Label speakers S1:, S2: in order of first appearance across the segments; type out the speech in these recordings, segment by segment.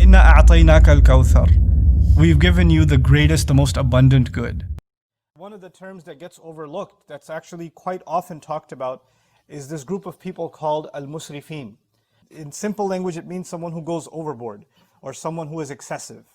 S1: إِنَّا أَعْطَيْنَاكَ الْكَوْثَرَ. We've given you the greatest, the most abundant good. One of the terms that gets overlooked, that's actually quite often talked about, is this group of people called al-musrifin. In simple language, it means someone who goes overboard, or someone who is excessive.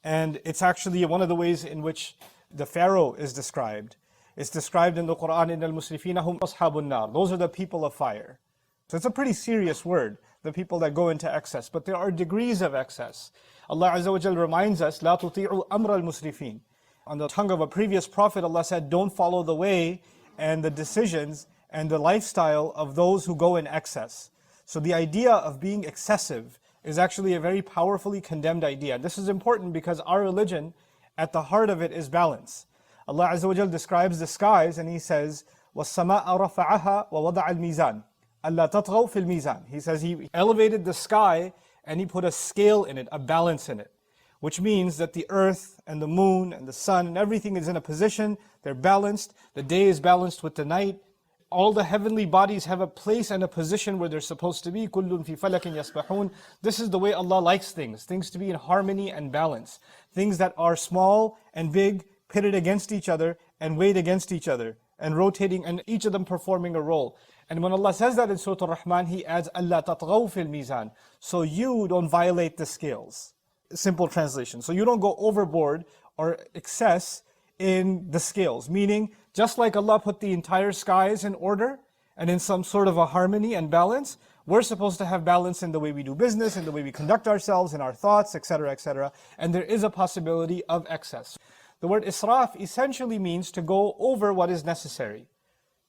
S1: And it's actually one of the ways in which the Pharaoh is described. It's described in the Quran, إِنَّ الْمُسْرِفِينَ هُمْ أَصْحَابُ النَّارِ. Those are the people of fire. So it's a pretty serious word, the people that go into excess. But there are degrees of excess. Allah Azza wa Jal reminds us, لَا تُطِيعُوا أَمْرَ الْمُسْرِفِينَ. On the tongue of a previous prophet, Allah said, don't follow the way and the decisions and the lifestyle of those who go in excess. So the idea of being excessive is actually a very powerfully condemned idea. This is important because our religion, at the heart of it, is balance. Allah Azza wa Jal describes the skies and He says, وَالسَّمَاءَ رَفَعَهَا وَوَضَعَ الْمِيزَانِ أَلَّا تَطْغَوْا فِي الْمِيزَانِ. He says He elevated the sky and He put a scale in it, a balance in it. Which means that the earth and the moon and the sun and everything is in a position, they're balanced, the day is balanced with the night. All the heavenly bodies have a place and a position where they're supposed to be. كُلٌّ فِي فَلَكٍ يَسْبَحُونَ. This is the way Allah likes things to be in harmony and balance. Things that are small and big, pitted against each other and weighed against each other and rotating, and each of them performing a role. And when Allah says that in Surah Al-Rahman, He adds, أَلَّا تَطْغَوْا فِي الْمِيزَانِ. So you don't violate the scales. Simple translation. So you don't go overboard or excess in the scales. Meaning, just like Allah put the entire skies in order and in some sort of a harmony and balance, we're supposed to have balance in the way we do business, in the way we conduct ourselves, in our thoughts, etc., etc. And there is a possibility of excess. The word israf essentially means to go over what is necessary,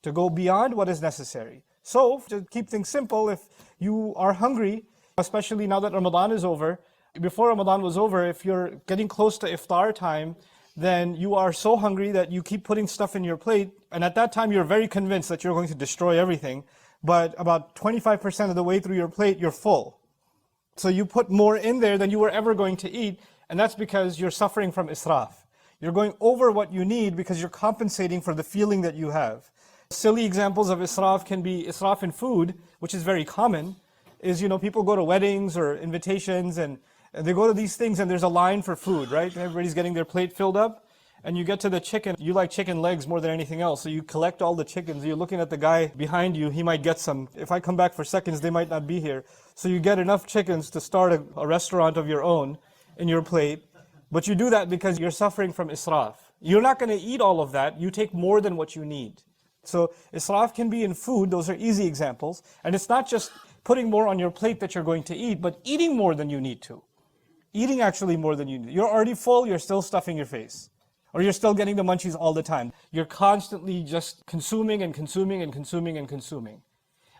S1: to go beyond what is necessary. So, to keep things simple, if you are hungry, especially now that Ramadan is over, before Ramadan was over, if you're getting close to iftar time, then you are so hungry that you keep putting stuff in your plate, and at that time you're very convinced that you're going to destroy everything, but about 25% of the way through your plate, you're full. So you put more in there than you were ever going to eat, and that's because you're suffering from israf. You're going over what you need because you're compensating for the feeling that you have. Silly examples of israf can be israf in food, which is very common, is, people go to weddings or invitations and they go to these things and there's a line for food, right? Everybody's getting their plate filled up and you get to the chicken. You like chicken legs more than anything else. So you collect all the chickens. You're looking at the guy behind you. He might get some. If I come back for seconds, they might not be here. So you get enough chickens to start a restaurant of your own in your plate. But you do that because you're suffering from israf. You're not going to eat all of that. You take more than what you need. So israf can be in food. Those are easy examples. And it's not just putting more on your plate that you're going to eat, but eating more than you need to. Eating actually more than you need. You're already full, you're still stuffing your face. Or you're still getting the munchies all the time. You're constantly just consuming and consuming and consuming and consuming.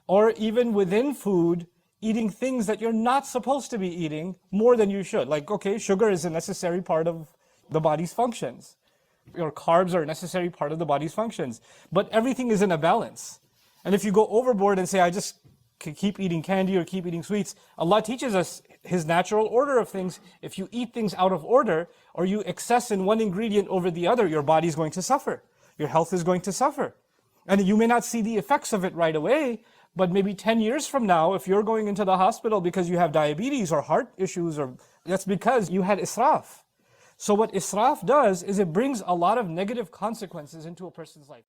S1: Or even within food, eating things that you're not supposed to be eating more than you should. Like, okay, sugar is a necessary part of the body's functions. Or carbs are a necessary part of the body's functions. But everything is in a balance. And if you go overboard and say, I just keep eating candy or keep eating sweets, Allah teaches us His natural order of things. If you eat things out of order or you excess in one ingredient over the other, your body is going to suffer. Your health is going to suffer. And you may not see the effects of it right away, but maybe 10 years from now, if you're going into the hospital because you have diabetes or heart issues, that's because you had israf. So what israf does is it brings a lot of negative consequences into a person's life.